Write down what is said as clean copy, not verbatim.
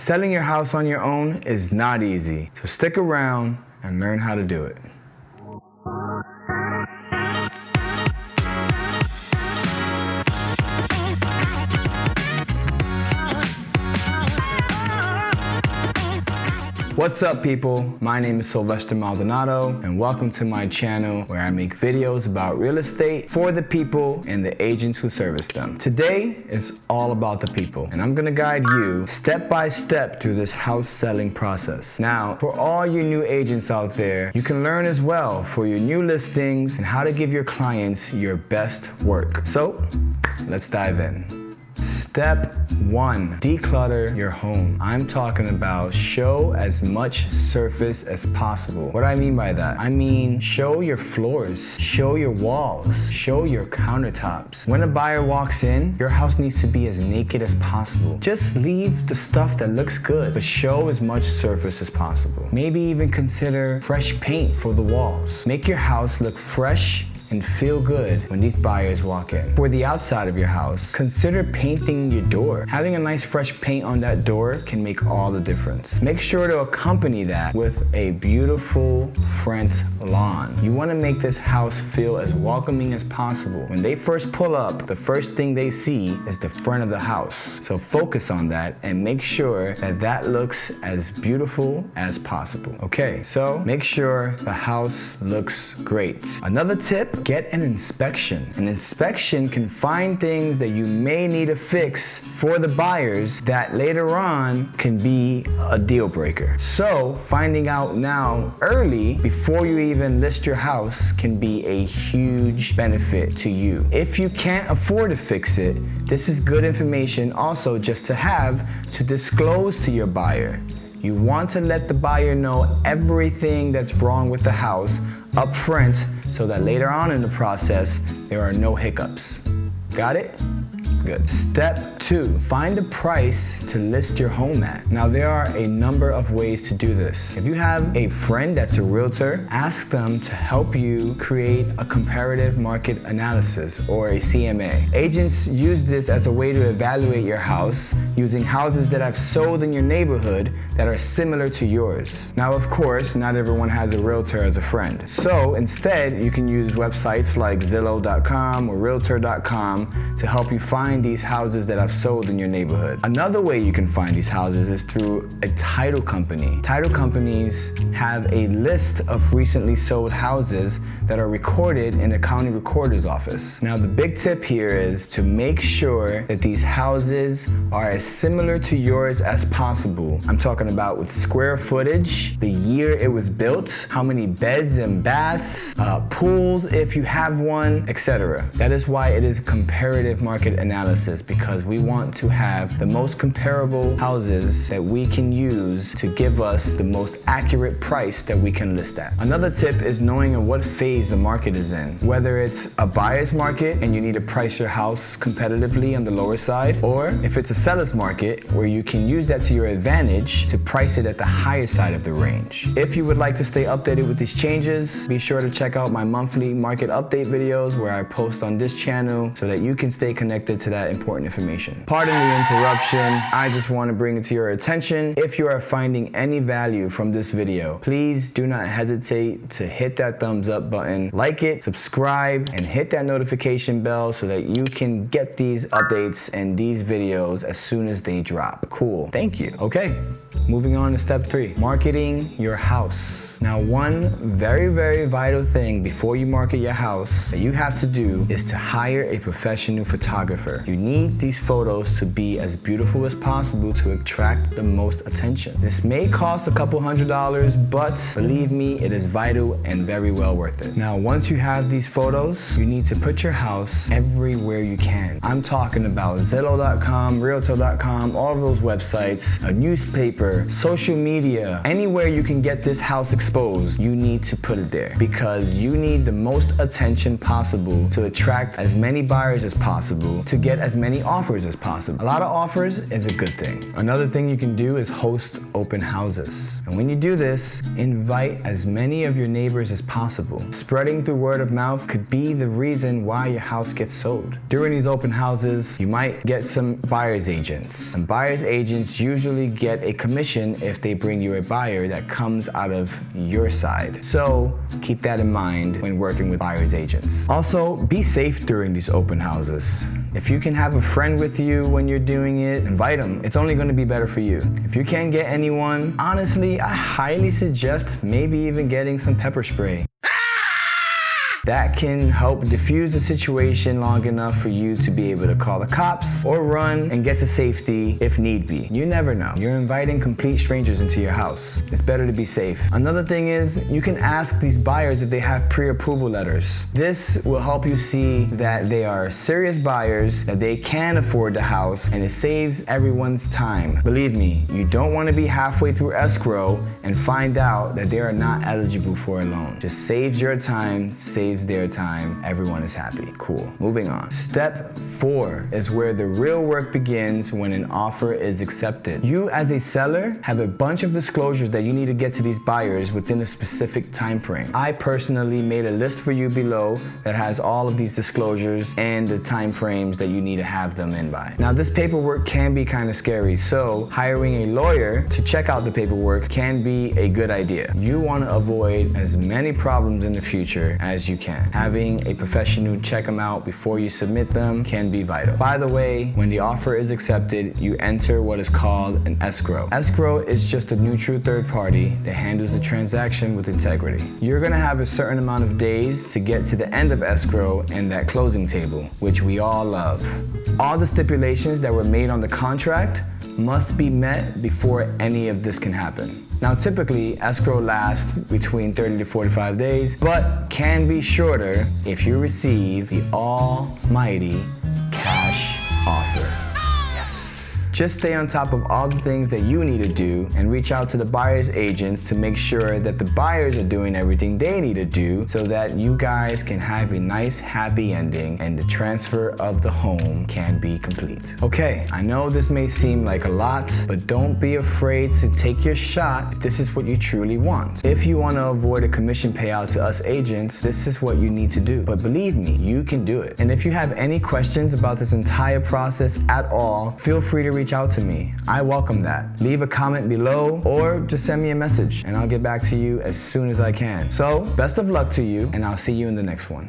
Selling your house on your own is not easy, so stick around and learn how to do it. What's up, people? My name is Sylvestre Maldonado, and welcome to my channel where I make videos about real estate for the people and the agents who service them. Today is all about the people, and I'm gonna guide you step by step through this house selling process. Now, for all you new agents out there, you can learn as well for your new listings and how to give your clients your best work. So, let's dive in. Step 1, declutter your home. I'm talking about show as much surface as possible. What do I mean by that? I mean, show your floors, show your walls, show your countertops. When a buyer walks in, your house needs to be as naked as possible. Just leave the stuff that looks good, but show as much surface as possible. Maybe even consider fresh paint for the walls. Make your house look fresh and feel good when these buyers walk in. For the outside of your house, consider painting your door. Having a nice fresh paint on that door can make all the difference. Make sure to accompany that with a beautiful front lawn. You want to make this house feel as welcoming as possible. When they first pull up, the first thing they see is the front of the house. So focus on that and make sure that that looks as beautiful as possible. Okay, so make sure the house looks great. Another tip, get an inspection. An inspection can find things that you may need to fix for the buyers that later on can be a deal breaker. So finding out now early before you even list your house can be a huge benefit to you. If you can't afford to fix it, this is good information also just to have to disclose to your buyer. You want to let the buyer know everything that's wrong with the house up front so that later on in the process, there are no hiccups. Got it? Good. Step 2, find a price to list your home at. Now, there are a number of ways to do this. If you have a friend that's a realtor, ask them to help you create a comparative market analysis or a CMA. Agents use this as a way to evaluate your house using houses that have sold in your neighborhood that are similar to yours. Now, of course, not everyone has a realtor as a friend. So instead, you can use websites like Zillow.com or Realtor.com to help you find these houses that have sold in your neighborhood. Another way you can find these houses is through a title company. Title companies have a list of recently sold houses that are recorded in the county recorder's office. Now, the big tip here is to make sure that these houses are as similar to yours as possible. I'm talking about with square footage, the year it was built, how many beds and baths, pools if you have one, etc. That is why it is a comparative market analysis, because we want to have the most comparable houses that we can use to give us the most accurate price that we can list at. Another tip is knowing in what phase the market is in. Whether it's a buyer's market and you need to price your house competitively on the lower side, or if it's a seller's market where you can use that to your advantage to price it at the higher side of the range. If you would like to stay updated with these changes, be sure to check out my monthly market update videos where I post on this channel so that you can stay connected to that important information. Pardon the interruption. I just want to bring it to your attention. If you are finding any value from this video, please do not hesitate to hit that thumbs up button, like it, subscribe, and hit that notification bell so that you can get these updates and these videos as soon as they drop. Cool. Thank you. Okay, moving on to step 3, marketing your house. Now, one very, very vital thing before you market your house that you have to do is to hire a professional photographer. You need these photos to be as beautiful as possible to attract the most attention. This may cost a couple $100s, but believe me, it is vital and very well worth it. Now, once you have these photos, you need to put your house everywhere you can. I'm talking about Zillow.com, Realtor.com, all of those websites, a newspaper, social media, anywhere you can get this house exposed exposed, you need to put it there because you need the most attention possible to attract as many buyers as possible to get as many offers as possible. A lot of offers is a good thing. Another thing you can do is host open houses. And when you do this, invite as many of your neighbors as possible. Spreading through word of mouth could be the reason why your house gets sold. During these open houses, you might get some buyer's agents. And buyer's agents usually get a commission if they bring you a buyer that comes out of your side. So keep that in mind when working with buyer's agents. Also, be safe during these open houses. If you can have a friend with you when you're doing it, invite them. It's only going to be better for you. If you can't get anyone, honestly, I highly suggest maybe even getting some pepper spray. That can help diffuse the situation long enough for you to be able to call the cops or run and get to safety if need be. You never know. You're inviting complete strangers into your house. It's better to be safe. Another thing is you can ask these buyers if they have pre-approval letters. This will help you see that they are serious buyers, that they can afford the house, and it saves everyone's time. Believe me, you don't want to be halfway through escrow and find out that they are not eligible for a loan. Just saves your time, saves their time, everyone is happy. Cool. Moving on. Step 4 is where the real work begins when an offer is accepted. You as a seller have a bunch of disclosures that you need to get to these buyers within a specific time frame. I personally made a list for you below that has all of these disclosures and the time frames that you need to have them in by. Now this paperwork can be kind of scary, so hiring a lawyer to check out the paperwork can be a good idea. You want to avoid as many problems in the future as you can. Having a professional check them out before you submit them can be vital. By the way, when the offer is accepted, you enter what is called an escrow. Escrow is just a neutral third party that handles the transaction with integrity. You're gonna have a certain amount of days to get to the end of escrow and that closing table, which we all love. All the stipulations that were made on the contract must be met before any of this can happen. Now typically, escrow lasts between 30 to 45 days, but can be shorter if you receive the almighty cash offer. Just stay on top of all the things that you need to do and reach out to the buyer's agents to make sure that the buyers are doing everything they need to do so that you guys can have a nice happy ending and the transfer of the home can be complete. Okay, I know this may seem like a lot, but don't be afraid to take your shot if this is what you truly want. If you want to avoid a commission payout to us agents, this is what you need to do. But believe me, you can do it. And if you have any questions about this entire process at all, feel free to reach out to me. I welcome that. Leave a comment below or just send me a message and I'll get back to you as soon as I can. So, best of luck to you and I'll see you in the next one.